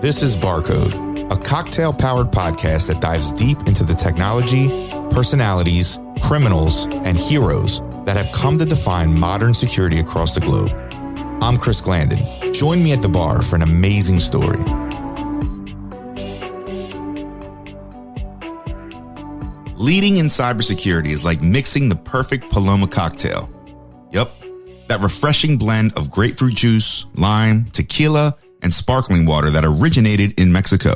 This is Barcode, a cocktail-powered podcast that dives deep into the technology, personalities, criminals, and heroes that have come to define modern security across the globe. I'm Chris Glandon. Join me at the bar for an amazing story. Leading in cybersecurity is like mixing the perfect Paloma cocktail. Yep, that refreshing blend of grapefruit juice, lime, tequila, and sparkling water that originated in Mexico.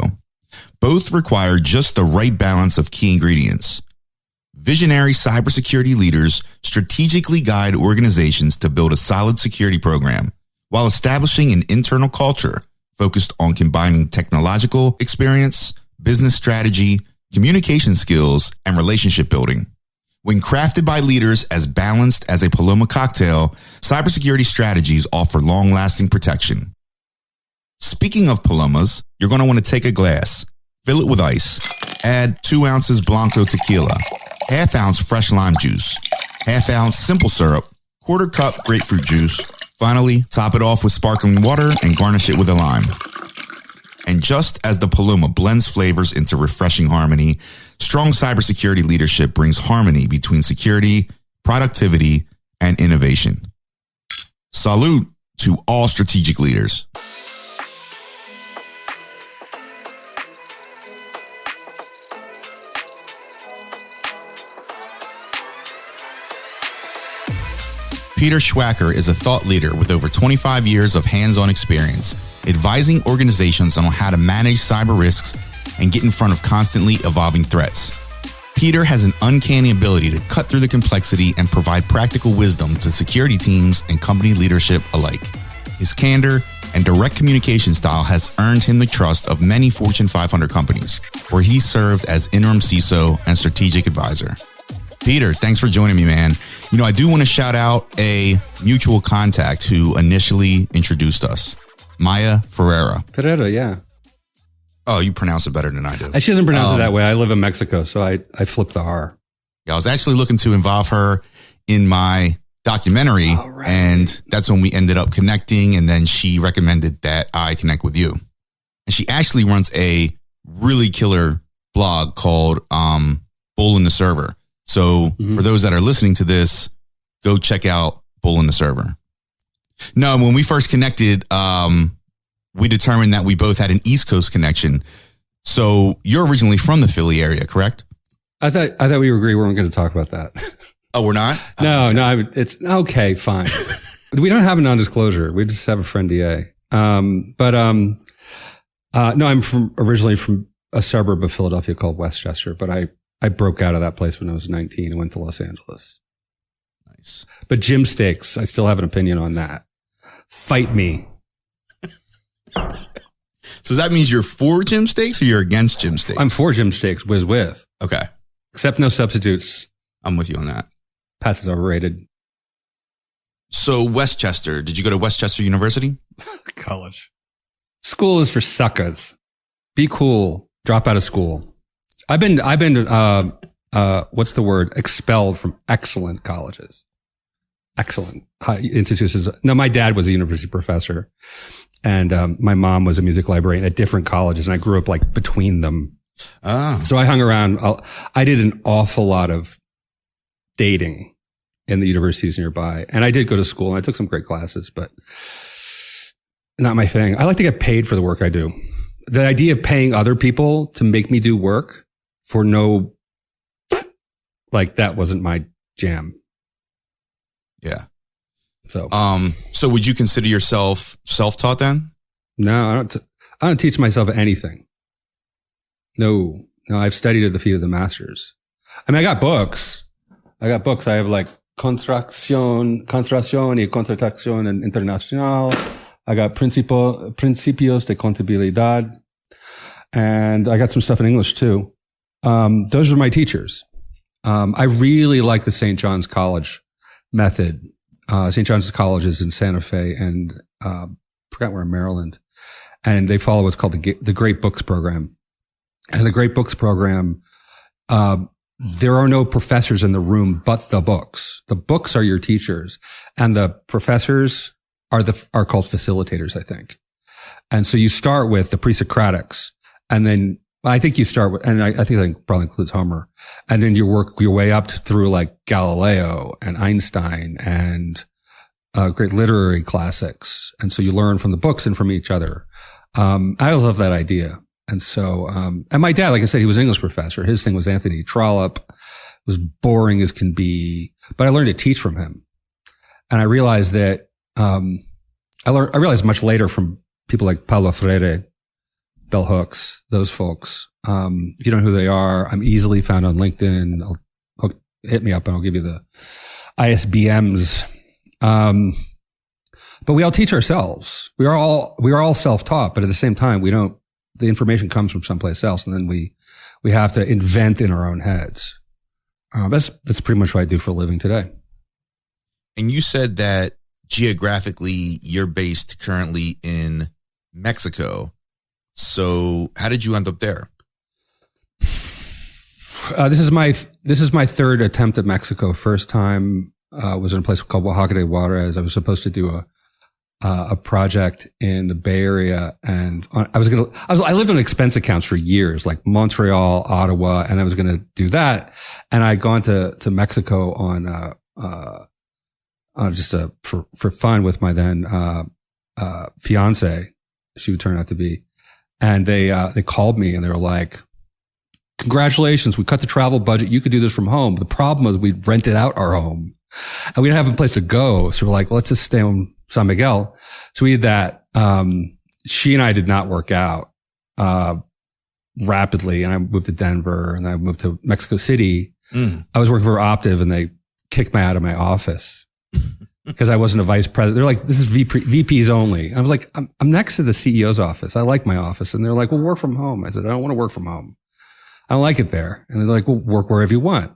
Both require just the right balance of key ingredients. Visionary cybersecurity leaders strategically guide organizations to build a solid security program while establishing an internal culture focused on combining technological experience, business strategy, communication skills, and relationship building. When crafted by leaders as balanced as a Paloma cocktail, cybersecurity strategies offer long-lasting protection. Speaking of Palomas, you're going to want to take a glass, fill it with ice, add 2 ounces Blanco tequila, ½ ounce fresh lime juice, ½ ounce simple syrup, ¼ cup grapefruit juice. Finally, top it off with sparkling water and garnish it with a lime. And just as the Paloma blends flavors into refreshing harmony, strong cybersecurity leadership brings harmony between security, productivity, and innovation. Salute to all strategic leaders. Peter Schwacker is a thought leader with over 25 years of hands-on experience, advising organizations on how to manage cyber risks and get in front of constantly evolving threats. Peter has an uncanny ability to cut through the complexity and provide practical wisdom to security teams and company leadership alike. His candor and direct communication style has earned him the trust of many Fortune 500 companies, where he served as interim CISO and strategic advisor. Peter, thanks for joining me, man. You know, I do want to shout out a mutual contact who initially introduced us, Maya Ferreira. Ferreira, yeah. Oh, you pronounce it better than I do. She doesn't pronounce it that way. I live in Mexico, so I flip the R. Yeah, I was actually looking to involve her in my documentary, right. And that's when we ended up connecting, and then she recommended that I connect with you. And she actually runs a really killer blog called Bull in the Server. So for those that are listening to this, go check out Bull in the Server. No, when we first connected, we determined that we both had an East Coast connection. So you're originally from the Philly area, correct? I thought we agreed we weren't going to talk about that. Oh, we're not? No, it's okay, fine. We don't have a non-disclosure. We just have a friend DA. No, I'm originally from a suburb of Philadelphia called Westchester, but I broke out of that place when I was 19 and went to Los Angeles. Nice. But gym steaks, I still have an opinion on that. Fight me. So that means you're for gym steaks or you're against gym steaks? I'm for gym steaks, with. Okay. Except no substitutes. I'm with you on that. Pats is overrated. So Westchester, did you go to Westchester University? College. School is for suckers. Be cool. Drop out of school. I've been what's the word? Expelled from excellent colleges. Excellent high institutions. No, my dad was a university professor and, my mom was a music librarian at different colleges and I grew up like between them. Ah. So I hung around. I did an awful lot of dating in the universities nearby. And I did go to school and I took some great classes, but not my thing. I like to get paid for the work I do. The idea of paying other people to make me do work for no, like that wasn't my jam. Yeah. So would you consider yourself self-taught then? No, I don't teach myself anything. No, I've studied at the feet of the masters. I mean, I got books. I have like Contracción y Contratación Internacional. I got Principios de Contabilidad. And I got some stuff in English too. Those are my teachers. I really like the St. John's College method. St. John's College is in Santa Fe and, forgot where in Maryland. And they follow what's called the Great Books Program. And the Great Books Program, there are no professors in the room but the books. The books are your teachers and the professors are called facilitators, I think. And so you start with the pre-Socratics, and then I think you start with, and I think that probably includes Homer, and then you work your way up through like Galileo and Einstein and great literary classics. And so you learn from the books and from each other. I always love that idea. And so, and my dad, like I said, he was an English professor. His thing was Anthony Trollope. It was boring as can be, but I learned to teach from him. And I realized that, I realized much later from people like Paulo Freire, Bell Hooks, those folks. If you don't know who they are, I'm easily found on LinkedIn. Hit me up and I'll give you the ISBMs. But we all teach ourselves. We are all self-taught, but at the same time, the information comes from someplace else, and then we have to invent in our own heads. That's pretty much what I do for a living today. And you said that geographically you're based currently in Mexico. So how did you end up there? This is my third attempt at Mexico. First time was in a place called Oaxaca de Juarez. I was supposed to do a project in the Bay Area, and I lived on expense accounts for years, like Montreal, Ottawa, and I was going to do that. And I'd gone to Mexico on just for fun with my then fiance, she would turn out to be, and they called me and they were like, "Congratulations, we cut the travel budget. You could do this from home." The problem was we rented out our home and we didn't have a place to go. So we're like, well, let's just stay on San Miguel. So we did that. She and I did not work out, rapidly. And I moved to Denver and I moved to Mexico City. I was working for Optiv and they kicked me out of my office because I wasn't a vice president. They're like, this is VPs only. I was like, I'm next to the CEO's office. I like my office. And they're like, well, work from home. I said, I don't want to work from home. I don't like it there. And they're like, well, work wherever you want.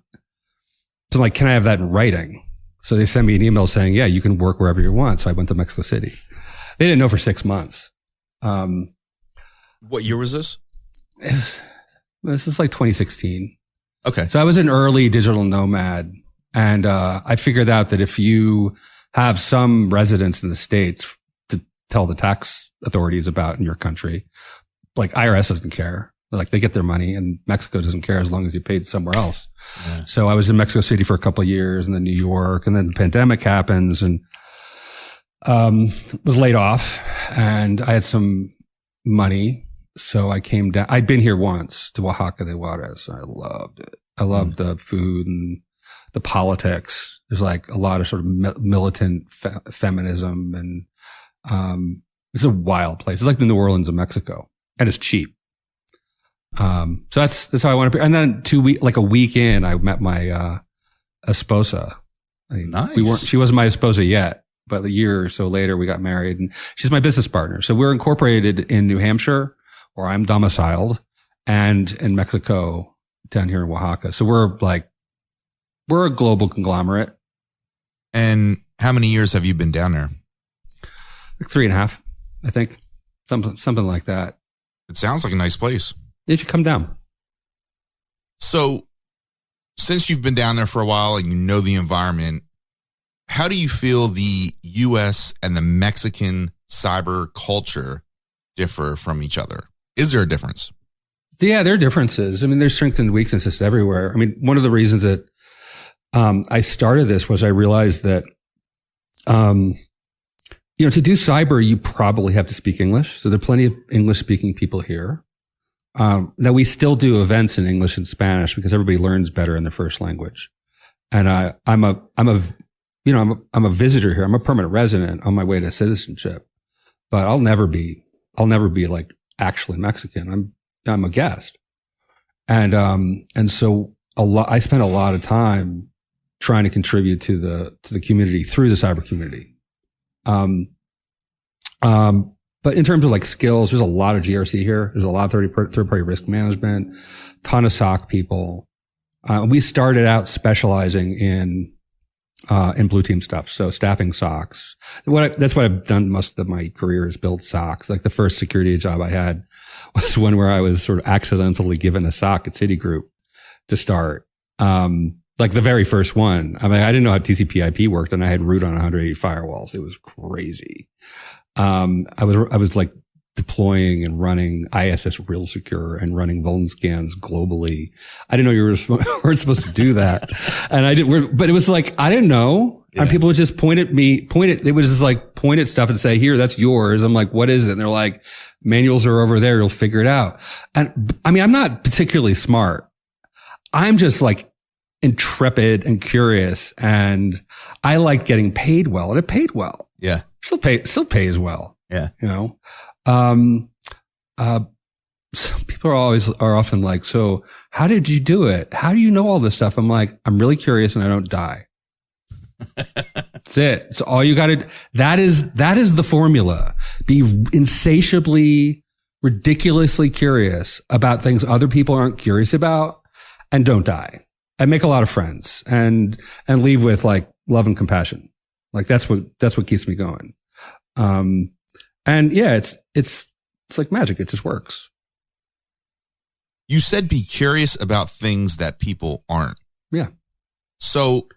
So I'm like, can I have that in writing? So they sent me an email saying, yeah, you can work wherever you want. So I went to Mexico City. They didn't know for 6 months. What year was this? This is like 2016. Okay. So I was an early digital nomad. And I figured out that if you have some residence in the States to tell the tax authorities about in your country, like IRS doesn't care. Like they get their money and Mexico doesn't care as long as you paid somewhere else. Yeah. So I was in Mexico City for a couple of years and then New York, and then the pandemic happens and, was laid off and I had some money. So I came down. I'd been here once to Oaxaca de Juarez. I loved it. I loved the food and the politics. There's like a lot of sort of militant feminism and, it's a wild place. It's like the New Orleans of Mexico, and it's cheap. So that's how I want to be. And then a week in, I met my, esposa. Nice. She wasn't my esposa yet, but a year or so later we got married and she's my business partner. So we're incorporated in New Hampshire, where I'm domiciled, and in Mexico down here in Oaxaca. So we're a global conglomerate. And how many years have you been down there? Like 3.5, I think. Something like that. It sounds like a nice place. You should come down. So since you've been down there for a while and you know the environment, how do you feel the U.S. and the Mexican cyber culture differ from each other? Is there a difference? Yeah, there are differences. I mean, there's strengths and weaknesses everywhere. I mean, one of the reasons that I started this was I realized that, to do cyber, you probably have to speak English. So there are plenty of English-speaking people here. Now we still do events in English and Spanish because everybody learns better in their first language. And I'm a visitor here. I'm a permanent resident on my way to citizenship, but I'll never be like actually Mexican. I'm a guest. And so I spent a lot of time trying to contribute to the community through the cyber community. But in terms of like skills, there's a lot of GRC here. There's a lot of third-party risk management, ton of SOC people. We started out specializing in blue team stuff. So staffing SOCs. That's what I've done most of my career is build SOCs. Like the first security job I had was one where I was sort of accidentally given a SOC at Citigroup to start. Like the very first one. I mean, I didn't know how TCP IP worked and I had root on 180 firewalls. It was crazy. I was like deploying and running ISS Real Secure and running vuln scans globally. I didn't know you weren't supposed to do that. And but it was like, I didn't know. Yeah. And people would just they would just like point at stuff and say, here, that's yours. I'm like, what is it? And they're like, manuals are over there. You'll figure it out. And I mean, I'm not particularly smart. I'm just like intrepid and curious, and I like getting paid well, and it paid well. Yeah. Still pays well. Yeah. You know, people are often like, so how did you do it? How do you know all this stuff? I'm like, I'm really curious and I don't die. That's it. It's all you got to, that is the formula. Be insatiably, ridiculously curious about things other people aren't curious about, and don't die. And make a lot of friends and leave with like love and compassion. Like that's what keeps me going. And yeah, it's like magic. It just works. You said be curious about things that people aren't. Yeah. So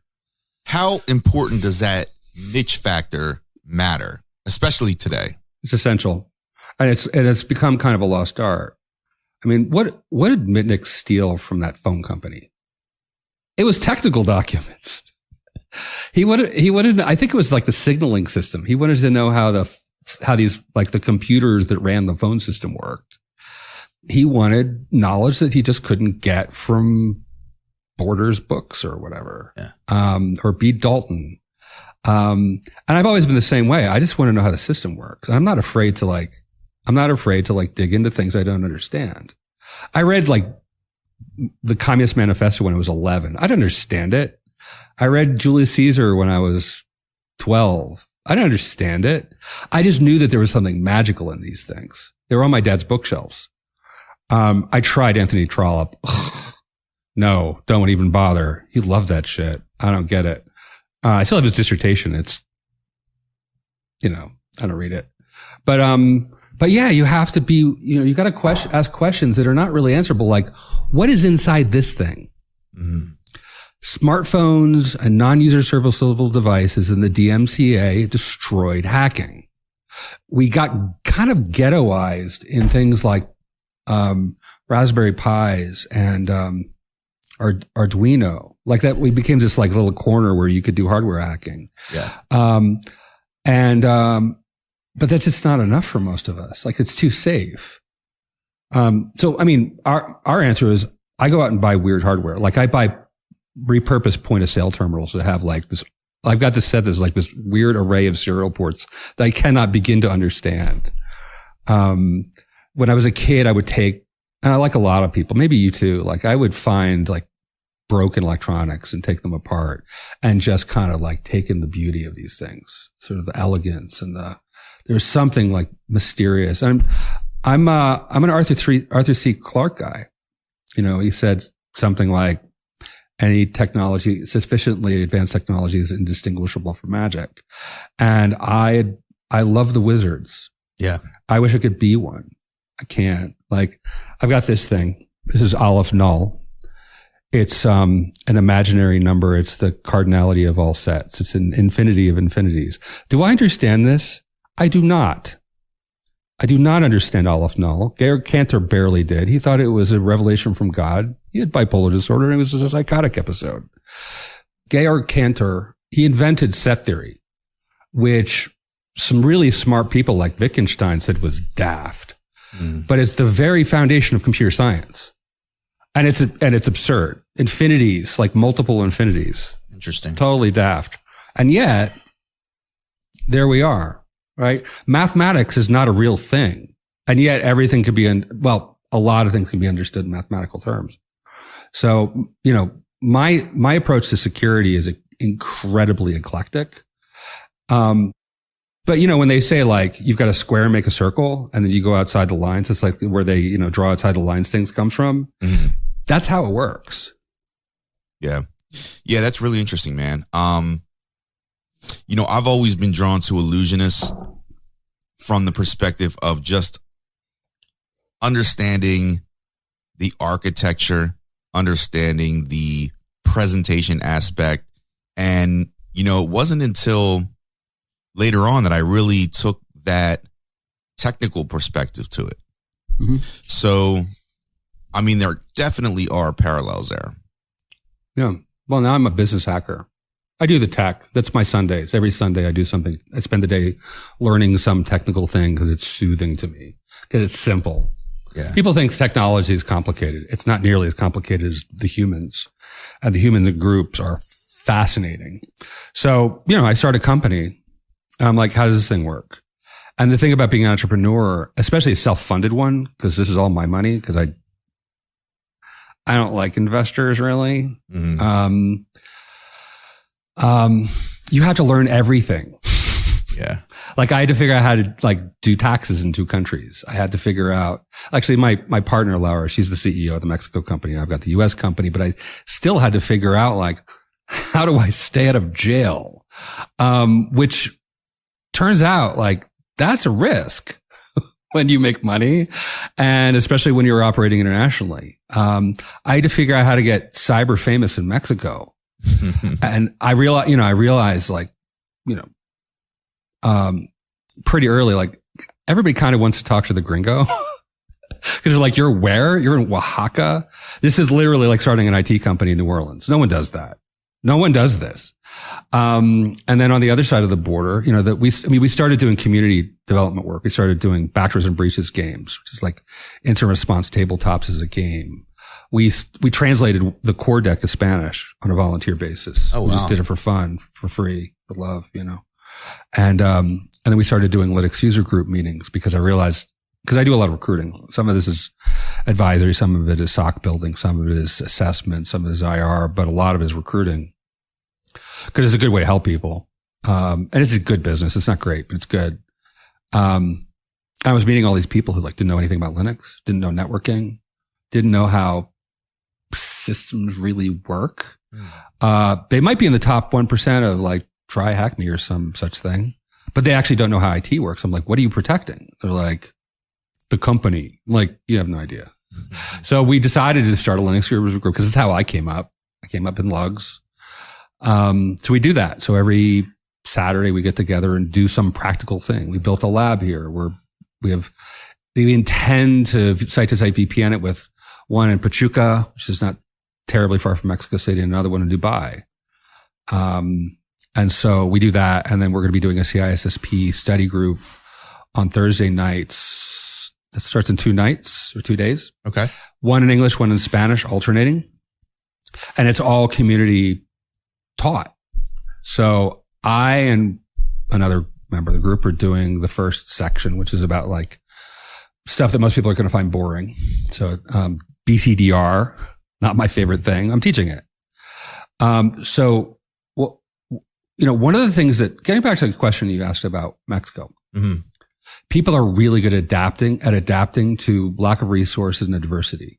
how important does that niche factor matter, especially today? It's essential. And it's become kind of a lost art. I mean, what did Mitnick steal from that phone company? It was technical documents. He wanted, I think it was like the signaling system. He wanted to know how these, like the computers that ran the phone system worked. He wanted knowledge that he just couldn't get from Borders books or whatever. Yeah. Or B. Dalton. And I've always been the same way. I just want to know how the system works. I'm not afraid to dig into things I don't understand. I read like the Communist Manifesto when I was 11. I didn't understand it. I read Julius Caesar when I was 12. I didn't understand it. I just knew that there was something magical in these things. They were on my dad's bookshelves. I tried Anthony Trollope. No, don't even bother. He loved that shit. I don't get it. I still have his dissertation. It's, I don't read it. But yeah, you have to be, you got to ask questions that are not really answerable. Like, what is inside this thing? Mm-hmm. Smartphones and non-user serviceable devices and the DMCA destroyed hacking. We got kind of ghettoized in things like Raspberry Pis and Arduino. Like that, we became this like little corner where you could do hardware hacking. Yeah. But that's just not enough for most of us. Like it's too safe. So I mean, our answer is I go out and buy weird hardware. Like I buy repurposed point of sale terminals that have like this. I've got this set that's like this weird array of serial ports that I cannot begin to understand. When I was a kid, I would take, and I like a lot of people, maybe you too, like I would find like broken electronics and take them apart and just kind of like take in the beauty of these things, sort of the elegance and there's something like mysterious. I'm an Arthur C. Clarke guy. He said something like, any technology, sufficiently advanced technology is indistinguishable from magic. And I love the wizards. Yeah. I wish I could be one. I can't. Like, I've got this thing. This is Aleph Null. It's an imaginary number. It's the cardinality of all sets. It's an infinity of infinities. Do I understand this? I do not. I do not understand Aleph Null. Georg Cantor barely did. He thought it was a revelation from God. He had bipolar disorder, and it was a psychotic episode. Georg Cantor, he invented set theory, which some really smart people like Wittgenstein said was daft. But it's the very foundation of computer science. And it's absurd. Infinities, like multiple infinities. Interesting. Totally daft. And yet, there we are, right? Mathematics is not a real thing. And yet everything could be, a lot of things can be understood in mathematical terms. So, my approach to security is incredibly eclectic. But when they say like, you've got a square and make a circle and then you go outside the lines, it's like where they, draw outside the lines things come from. Mm-hmm. That's how it works. Yeah. Yeah. That's really interesting, man. I've always been drawn to illusionists from the perspective of just understanding the architecture, understanding the presentation aspect. And, it wasn't until later on that I really took that technical perspective to it. Mm-hmm. So, I mean, there definitely are parallels there. Yeah. Well, now I'm a business hacker. I do the tech. That's my Sundays. Every Sunday I do something. I spend the day learning some technical thing because it's soothing to me, because it's simple. Yeah. People think technology is complicated. It's not nearly as complicated as the humans. And the humans in groups are fascinating. So, I start a company. I'm like, how does this thing work? And the thing about being an entrepreneur, especially a self-funded one, because this is all my money, because I don't like investors really. Mm-hmm. You have to learn everything. Yeah. Like I had to figure out how to do taxes in 2 countries. I had to figure out, actually my partner, Laura, she's the CEO of the Mexico company. I've got the US company, but I still had to figure out how do I stay out of jail? Which turns out that's a risk when you make money, and especially when you're operating internationally. I had to figure out how to get cyber famous in Mexico. And I realized pretty early, everybody kind of wants to talk to the gringo. Because they're like, you're where? You're in Oaxaca? This is literally like starting an IT company in New Orleans. No one does that. No one does this. And then on the other side of the border, we started doing community development work. We started doing Backdoors and Breaches games, which is like instant response tabletops as a game. We translated the core deck to Spanish on a volunteer basis. Oh, wow. We just did it for fun, for free, for love, And then we started doing Linux user group meetings because I realized, because I do a lot of recruiting. Some of this is advisory, some of it is SOC building, some of it is assessment, some of it is IR, but a lot of it is recruiting. Because it's a good way to help people. And it's a good business. It's not great, but it's good. I was meeting all these people who didn't know anything about Linux, didn't know networking, didn't know how systems really work. They might be in the top 1% of try hack me or some such thing, but they actually don't know how IT works. I'm like, what are you protecting? They're like, the company. I'm like, you have no idea. So we decided to start a Linux users group because that's how I came up. I came up in lugs. So we do that. So every Saturday we get together and do some practical thing. We built a lab here where we intend to site-to-site VPN it with one in Pachuca, which is not terribly far from Mexico City, and another one in Dubai. And so we do that. And then we're going to be doing a CISSP study group on Thursday nights. That starts in 2 nights or 2 days. Okay. One in English, one in Spanish, alternating. And it's all community taught. So I and another member of the group are doing the first section, which is about stuff that most people are going to find boring. So, BCDR, not my favorite thing. I'm teaching it. One of the things getting back to the question you asked about Mexico, mm-hmm. people are really good at adapting to lack of resources and adversity.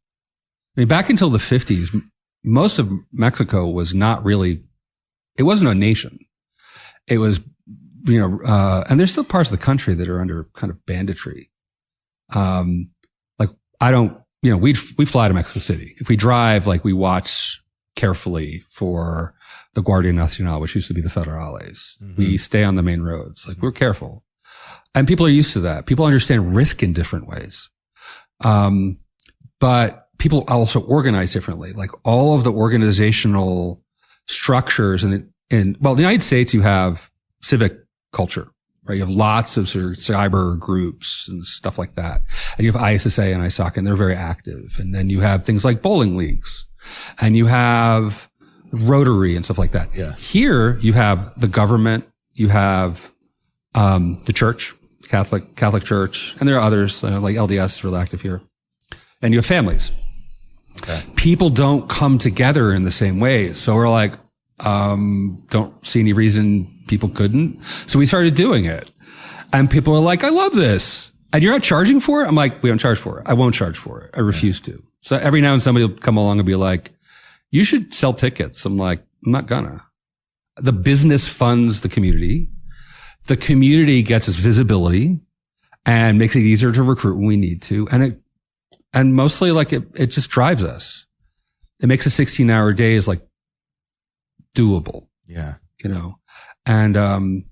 I mean, back until the 50s, most of Mexico was not really, it wasn't a nation. It was, and there's still parts of the country that are under kind of banditry. We fly to Mexico City. If we drive, we watch carefully for the Guardia Nacional, which used to be the Federales. Mm-hmm. We stay on the main roads. We're careful. And people are used to that. People understand risk in different ways. But people also organize differently. All of the organizational structures in the United States, you have civic culture, right? You have lots of sort of cyber groups and stuff like that. And you have ISSA and ISOC, and they're very active. And then you have things like bowling leagues, and you have Rotary and stuff like that. Yeah. Here you have the government, you have the church, Catholic Church, and there are others like LDS is really active here, and you have families. Okay. People don't come together in the same ways, so we're don't see any reason people couldn't. So we started doing it, and people are like, "I love this," and you're not charging for it. I'm like, "We don't charge for it. I won't charge for it. I refuse to." So every now and then somebody will come along and be like, "You should sell tickets." I'm like, "I'm not gonna." The business funds the community. The community gets us visibility and makes it easier to recruit when we need to. And mostly it just drives us. It makes a 16-hour days doable. Yeah. And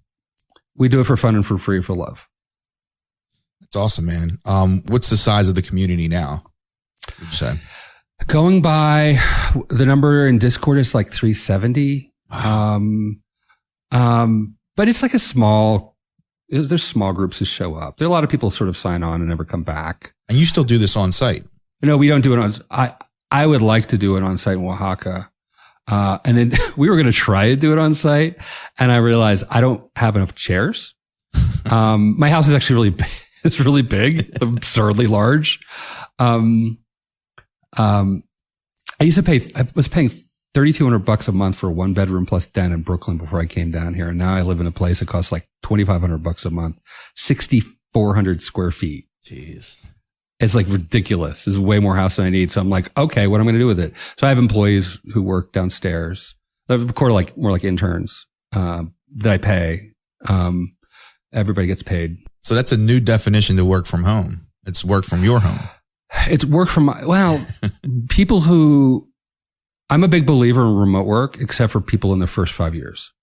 we do it for fun and for free, for love. It's awesome, man. What's the size of the community now? Would you say? Going by the number in Discord is like 370. Wow. But it's like there's small groups who show up. There are a lot of people sort of sign on and never come back. And you still do this on site? No, we don't do it I would like to do it on site in Oaxaca. And then we were going to try to do it on site. And I realized I don't have enough chairs. My house is actually really big. It's really big, absurdly large. I was paying $3,200 a month for a 1-bedroom plus den in Brooklyn before I came down here. And now I live in a place that costs like $2,500 a month, 6,400 square feet. Jeez. It's like ridiculous. It's way more house than I need. So I'm like, okay, what am I going to do with it? So I have employees who work downstairs, more like interns, that I pay. Everybody gets paid. So that's a new definition to work from home. It's work from your home. It's work from, people who, I'm a big believer in remote work, except for people in their first 5 years.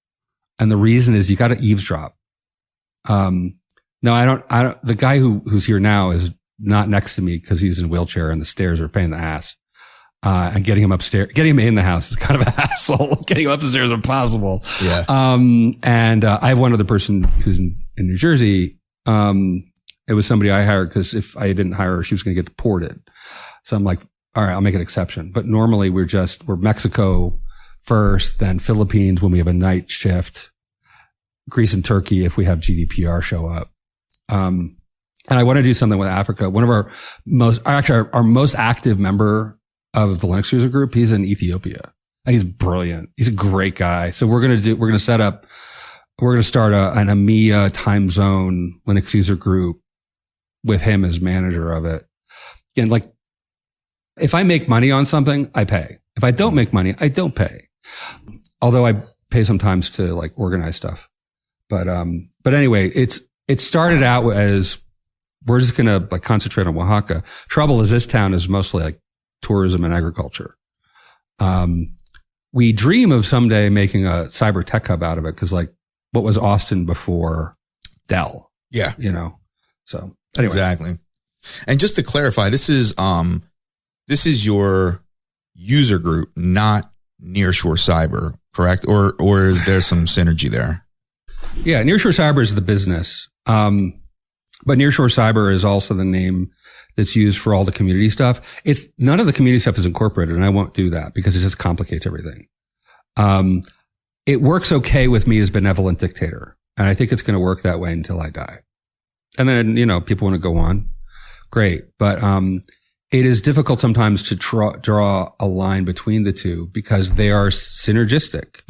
And the reason is you got to eavesdrop. No, I don't, the guy who's here now is not next to me because he's in a wheelchair and the stairs are a pain in the ass. And getting him in the house is kind of a hassle. Getting him up the stairs is impossible. Yeah. I have one other person who's in New Jersey. It was somebody I hired because if I didn't hire her, she was going to get deported. So I'm like, all right, I'll make an exception. But normally we're Mexico first, then Philippines when we have a night shift, Greece and Turkey if we have GDPR show up. And I want to do something with Africa. One of our most active member of the Linux user group, he's in Ethiopia. And he's brilliant. He's a great guy. So we're going to start an EMEA time zone Linux user group with him as manager of it. And like, if I make money on something, I pay. If I don't make money, I don't pay. Although I pay sometimes to like organize stuff. But anyway, it started out as we're just going to like concentrate on Oaxaca. Trouble is this town is mostly like tourism and agriculture. We dream of someday making a cyber tech hub out of it. Cause like what was Austin before Dell? Yeah. So anyway. Exactly. And just to clarify, this is your user group, not Nearshore Cyber, correct? Or is there some synergy there? Yeah. Nearshore Cyber is the business. But Nearshore Cyber is also the name that's used for all the community stuff. None of the community stuff is incorporated, and I won't do that because it just complicates everything. It works okay with me as benevolent dictator, and I think it's going to work that way until I die. And then, people want to go on. Great. But, it is difficult sometimes to draw a line between the two because they are synergistic.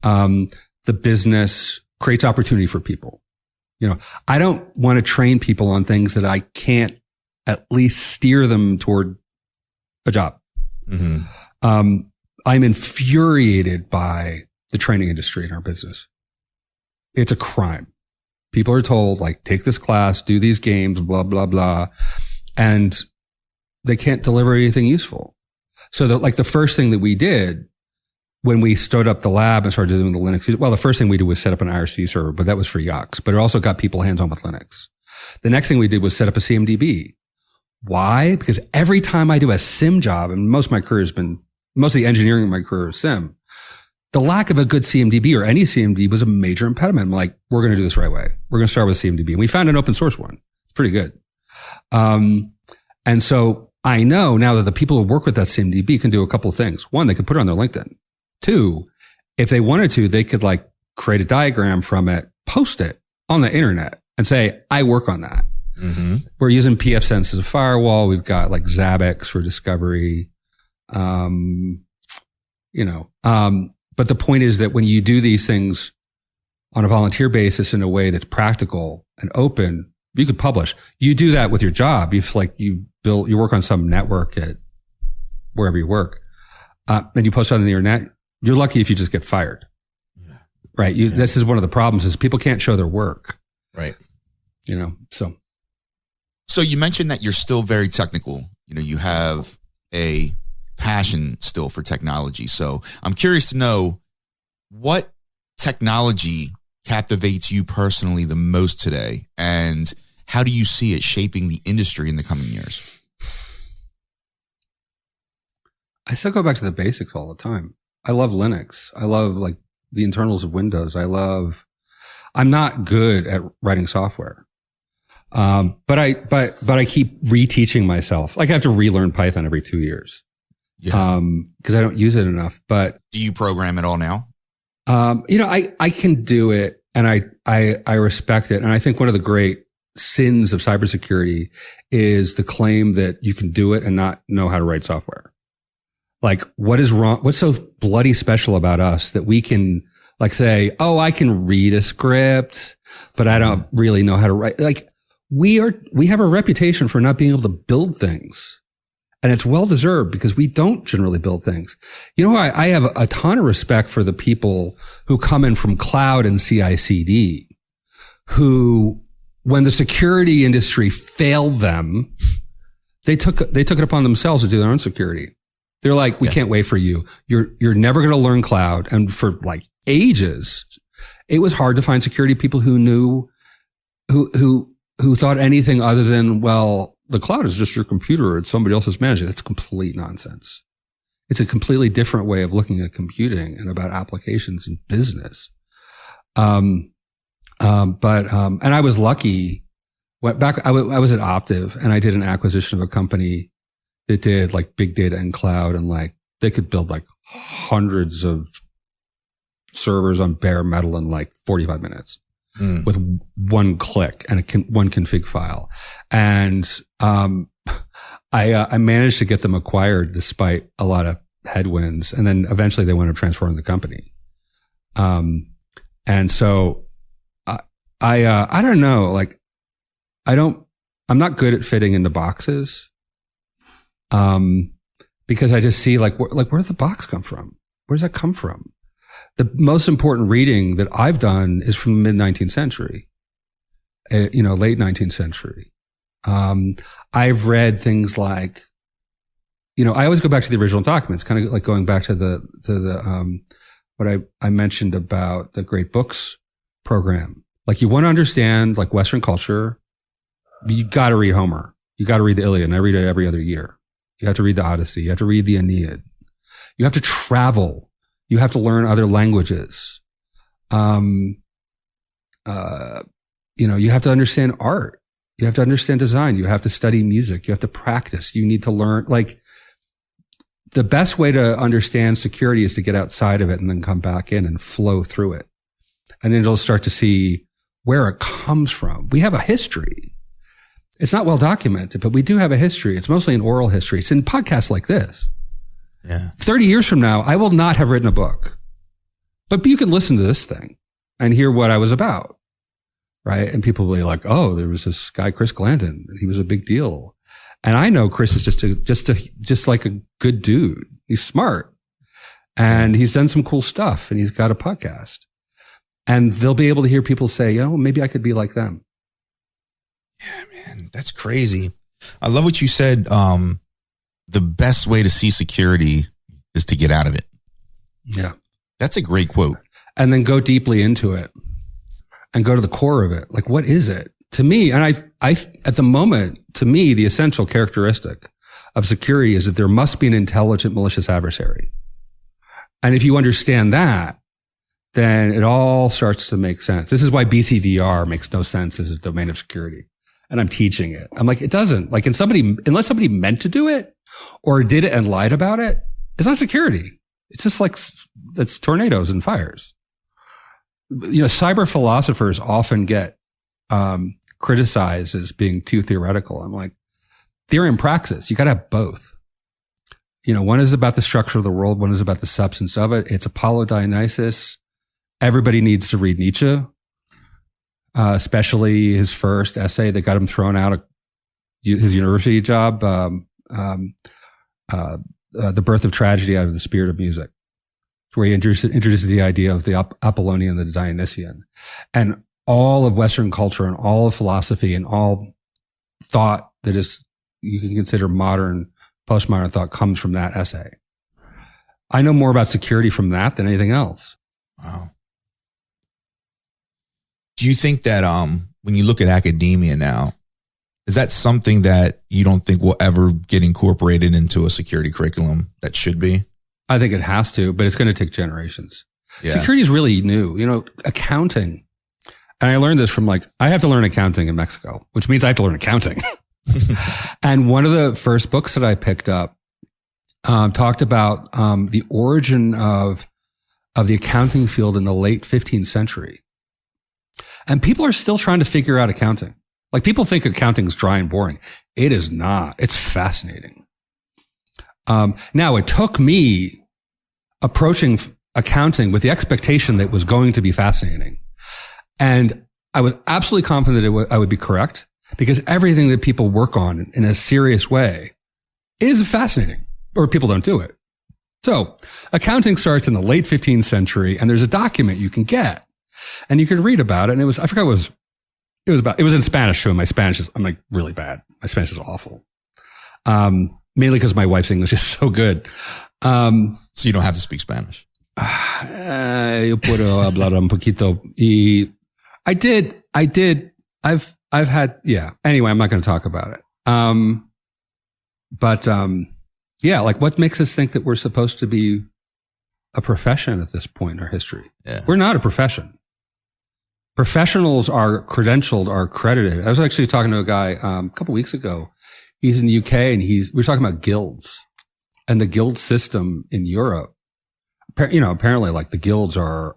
The business creates opportunity for people. I don't want to train people on things that I can't at least steer them toward a job. Mm-hmm. I'm infuriated by the training industry in our business. It's a crime. People are told, like, take this class, do these games, blah, blah, blah. And they can't deliver anything useful. So the first thing that we did when we stood up the lab and started doing the Linux, the first thing we did was set up an IRC server, but that was for yucks, but it also got people hands-on with Linux. The next thing we did was set up a CMDB. Why? Because every time I do a SIM job, and most of the engineering of my career is SIM, the lack of a good CMDB or any CMD was a major impediment. I'm like, we're going to do this the right way. We're going to start with CMDB. And we found an open source one. It's pretty good. And so I know now that the people who work with that CMDB can do a couple of things. One, they could put it on their LinkedIn. Two, if they wanted to, they could like create a diagram from it, post it on the internet and say, I work on that. Mm-hmm. We're using pfSense as a firewall. We've got like Zabbix for discovery. But the point is that when you do these things on a volunteer basis in a way that's practical and open, you could publish. You do that with your job. You work on some network at wherever you work, and you post it on the internet. You're lucky if you just get fired. Yeah. Right. This is one of the problems is people can't show their work. Right. So you mentioned that you're still very technical. You have a passion still for technology. So I'm curious to know what technology captivates you personally the most today, and how do you see it shaping the industry in the coming years? I still go back to the basics all the time. I love Linux. I love like the internals of Windows. I'm not good at writing software. But I keep reteaching myself. Like I have to relearn Python every 2 years. Yeah. Cause I don't use it enough, but. Do you program at all now? I can do it and I respect it. And I think one of the great sins of cybersecurity is the claim that you can do it and not know how to write software. Like, what is wrong? What's so bloody special about us that we can like say, oh, I can read a script, but I don't really know how to write. Like we have a reputation for not being able to build things. And it's well deserved because we don't generally build things. You know, I have a ton of respect for the people who come in from cloud and CI/CD, who, when the security industry failed them, they took it upon themselves to do their own security. They're like, we can't wait for you. You're never going to learn cloud. And for like ages, it was hard to find security people who knew, who thought anything other than, well, the cloud is just your computer and somebody else is managing it. That's complete nonsense. It's a completely different way of looking at computing and about applications and business. And I was lucky. I was at Optiv and I did an acquisition of a company that did like big data and cloud, and like they could build like hundreds of servers on bare metal in like 45 minutes with one click and one config file. And I managed to get them acquired despite a lot of headwinds, and then eventually they wound up transforming the company. And so I don't know, like I'm not good at fitting into boxes. Because I just see like where's the box come from? Where's that come from? The most important reading that I've done is from the mid 19th century, late 19th century. I've read things like, I always go back to the original documents, kind of like going back to what I mentioned about the Great Books program. Like you want to understand like Western culture, you got to read Homer. You got to read the Iliad, and I read it every other year. You have to read the Odyssey. You have to read the Aeneid. You have to travel. You have to learn other languages. You have to understand art. You have to understand design. You have to study music. You have to practice. You need to learn. Like the best way to understand security is to get outside of it and then come back in and flow through it. And then you'll start to see where it comes from. We have a history. It's not well documented, but we do have a history. It's mostly an oral history. It's in podcasts like this. Yeah. 30 years from now, I will not have written a book, but you can listen to this thing and hear what I was about. Right. And people will be like, oh, there was this guy, Chris Glandon, and he was a big deal. And I know Chris is just like a good dude. He's smart and he's done some cool stuff and he's got a podcast, and they'll be able to hear people say, maybe I could be like them. Yeah, man, that's crazy. I love what you said. The best way to see security is to get out of it. Yeah. That's a great quote. And then go deeply into it and go to the core of it. Like, what is it? To me, and I at the moment, to me, the essential characteristic of security is that there must be an intelligent, malicious adversary. And if you understand that, then it all starts to make sense. This is why BCDR makes no sense as a domain of security. And I'm teaching it. I'm like, it doesn't. Like, unless somebody meant to do it or did it and lied about it, it's not security. It's just like, it's tornadoes and fires. Cyber philosophers often get criticized as being too theoretical. I'm like, theory and praxis, you got to have both. One is about the structure of the world. One is about the substance of it. It's Apollo Dionysus. Everybody needs to read Nietzsche. Especially his first essay that got him thrown out of his university job, The Birth of Tragedy Out of the Spirit of Music, where he introduces the idea of the Apollonian and the Dionysian. And all of Western culture and all of philosophy and all thought that is, you can consider modern, postmodern thought, comes from that essay. I know more about security from that than anything else. Wow. Do you think that when you look at academia now, Is that something that you don't think will ever get incorporated into a security curriculum that should be? I think it has to, but it's going to take generations. Yeah. Security is really new. Accounting. And I learned this from I have to learn accounting in Mexico, which means I have to learn accounting. And one of the first books that I picked up talked about the origin of the accounting field in the late 15th century. And people are still trying to figure out accounting. People think accounting is dry and boring. It is not. It's fascinating. Now, it took me approaching accounting with the expectation that it was going to be fascinating. And I was absolutely confident that I would be correct, because everything that people work on in a serious way is fascinating, or people don't do it. So accounting starts in the late 15th century, and there's a document you can get and you can read about it. And I forgot what it was in Spanish too. My Spanish I'm really bad. My Spanish is awful. Mainly because my wife's English is so good. So you don't have to speak Spanish. Yo puedo hablar un poquito. I did. I've had, yeah. Anyway, I'm not going to talk about it. What makes us think that we're supposed to be a profession at this point in our history? Yeah. We're not a profession. Professionals are credentialed, are accredited. I was actually talking to a guy, a couple weeks ago. He's in the UK, and we were talking about guilds and the guild system in Europe. Apparently the guilds are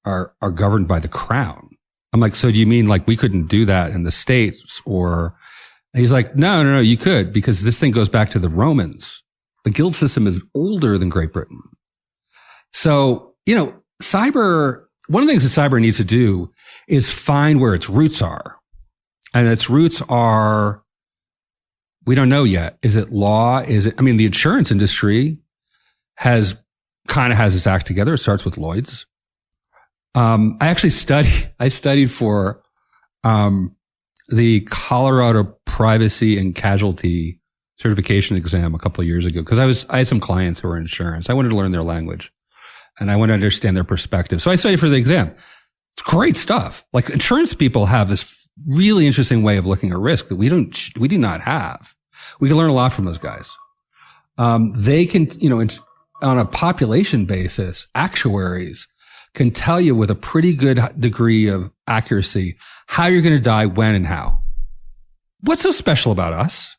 governed by the crown. I'm like, so do you mean we couldn't do that in the States? Or he's like, no, you could, because this thing goes back to the Romans. The guild system is older than Great Britain. So, one of the things that cyber needs to do is find where its roots are. And its roots are, we don't know yet. Is it law? The insurance industry has its act together. It starts with Lloyd's. I studied for, the Colorado Privacy and Casualty certification exam a couple of years ago, because I had some clients who were in insurance. I wanted to learn their language and I wanted to understand their perspective. So I studied for the exam. It's great stuff. Insurance people have this really interesting way of looking at risk that we do not have. We can learn a lot from those guys. They can, on a population basis, actuaries can tell you with a pretty good degree of accuracy how you're going to die, when, and how. What's so special about us?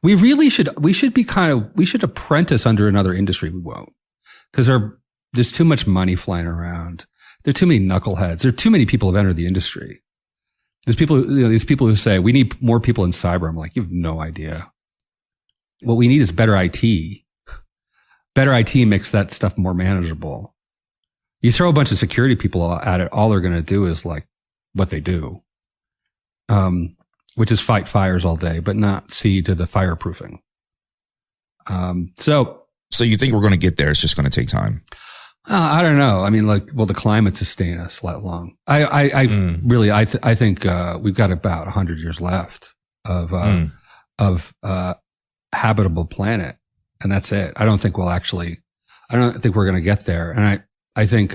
We should apprentice under another industry. We won't, because there's too much money flying around. There are too many knuckleheads. There are too many people who have entered the industry. There's people, these people who say we need more people in cyber. I'm like, you have no idea. What we need is better IT. Better IT makes that stuff more manageable. You throw a bunch of security people at it, all they're going to do is what they do, which is fight fires all day, but not see to the fireproofing. So you think we're going to get there? It's just going to take time. I don't know. Will the climate sustain us that long? I think we've got about 100 years left of habitable planet. And that's it. I don't think we're going to get there. And I think,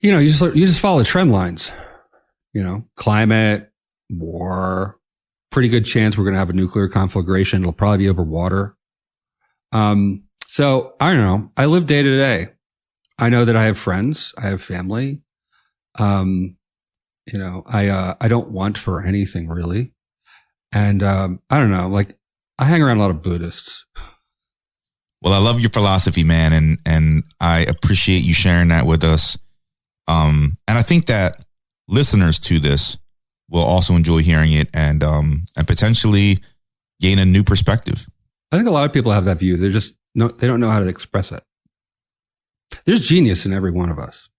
you just follow the trend lines, climate, war, pretty good chance we're going to have a nuclear conflagration. It'll probably be over water. So I don't know. I live day to day. I know that I have friends. I have family. I don't want for anything really. And, I don't know, I hang around a lot of Buddhists. Well, I love your philosophy, man. And I appreciate you sharing that with us. And I think that listeners to this will also enjoy hearing it and potentially gain a new perspective. I think a lot of people have that view. They don't know how to express it. There's genius in every one of us.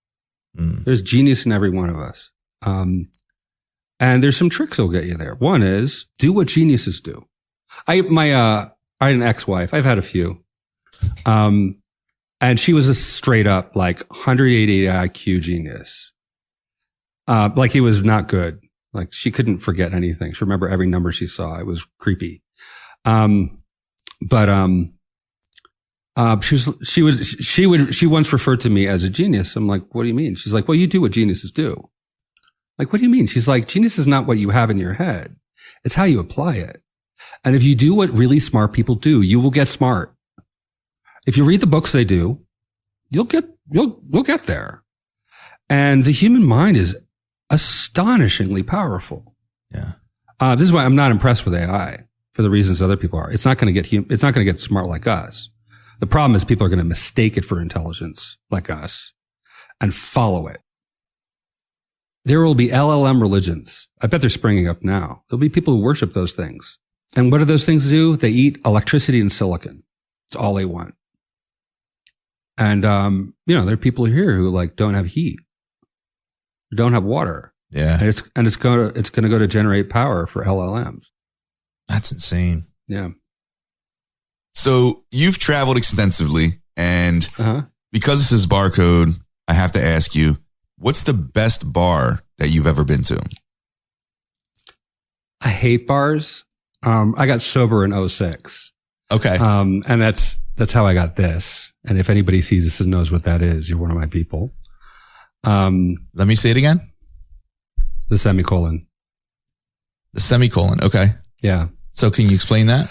There's genius in every one of us. And there's some tricks that'll get you there. One is do what geniuses do. I had an ex-wife. I've had a few. And she was a straight up 180 IQ genius. He was not good. She couldn't forget anything. She remember every number she saw. It was creepy. She once referred to me as a genius. I'm like, what do you mean? She's like, well, you do what geniuses do. Like, what do you mean? She's like, genius is not what you have in your head. It's how you apply it. And if you do what really smart people do, you will get smart. If you read the books they do, you'll get there. And the human mind is astonishingly powerful. Yeah. This is why I'm not impressed with AI for the reasons other people are. It's not going to get smart like us. The problem is people are going to mistake it for intelligence like us and follow it. There will be LLM religions. I bet they're springing up now. There'll be people who worship those things. And what do those things do? They eat electricity and silicon. It's all they want. And, there are people here who like don't have heat, don't have water. Yeah. And it's going to go to generate power for LLMs. That's insane. Yeah. So you've traveled extensively, and because this is Barcode, I have to ask you, what's the best bar that you've ever been to? I hate bars. I got sober in 2006. Okay. And that's how I got this. And if anybody sees this and knows what that is, you're one of my people. Let me say it again. The semicolon. The semicolon. Okay. Yeah. So can you explain that?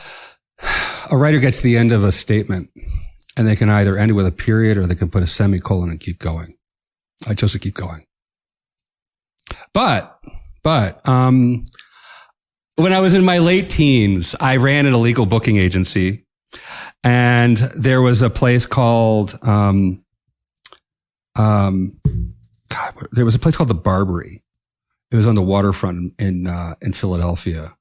A writer gets to the end of a statement and they can either end it with a period or they can put a semicolon and keep going. I chose to keep going. But, when I was in my late teens, I ran an illegal booking agency, and there was a place called, there was a place called the Barbary. It was on the waterfront in Philadelphia.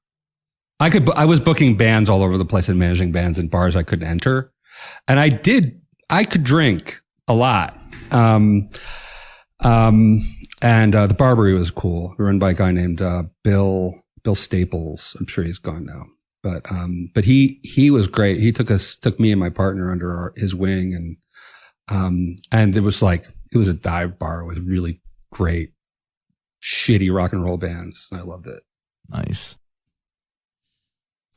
I was booking bands all over the place and managing bands in bars I couldn't enter. And I could drink a lot. And the Barbary was cool. Run by a guy named, Bill Staples. I'm sure he's gone now, but he was great. He took me and my partner under his wing, and it was a dive bar with really great, shitty rock and roll bands. I loved it. Nice.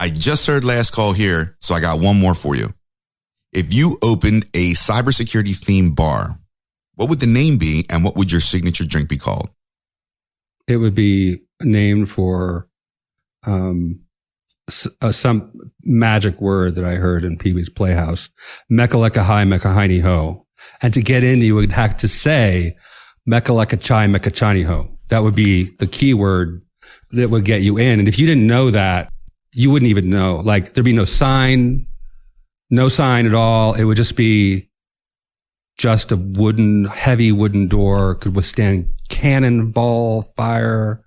I just heard Last Call here, so I got one more for you. If you opened a cybersecurity themed bar, what would the name be, and what would your signature drink be called? It would be named for some magic word that I heard in Pee-wee's Playhouse, Mekaleka Hi Mekahini Ho. And to get in, you would have to say Mekaleka Chai Mekachani Ho. That would be the keyword that would get you in. And if you didn't know that, you wouldn't even know. Like, there'd be no sign at all. It would just be just a heavy wooden door, could withstand cannonball fire.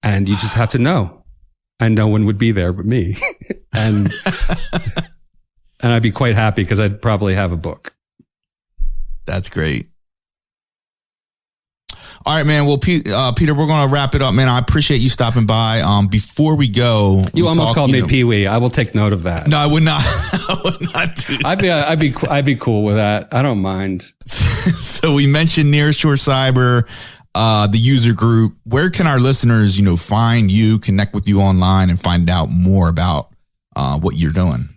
And you just have to know. And no one would be there but me. and I'd be quite happy because I'd probably have a book. That's great. All right, man. Well, Peter, we're going to wrap it up, man. I appreciate you stopping by. Before we go, you almost called me Pee-wee. I will take note of that. No, I would not. I would not do that. I'd be cool with that. I don't mind. So we mentioned Nearshore Cyber, the user group. Where can our listeners, find you, connect with you online, and find out more about what you're doing?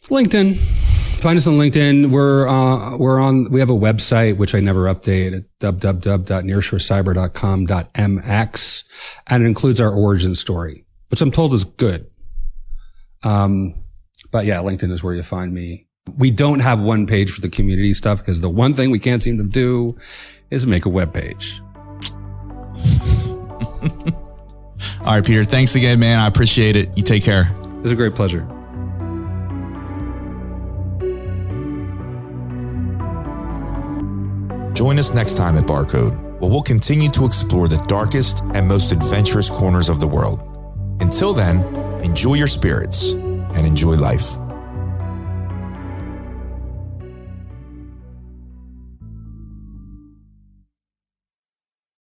LinkedIn. Find us on LinkedIn. We have a website, which I never update, at www.nearshorecyber.com.mx. And it includes our origin story, which I'm told is good. But yeah, LinkedIn is where you find me. We don't have one page for the community stuff because the one thing we can't seem to do is make a web page. All right, Peter, thanks again, man. I appreciate it. You take care. It was a great pleasure. Join us next time at Barcode, where we'll continue to explore the darkest and most adventurous corners of the world. Until then, enjoy your spirits and enjoy life.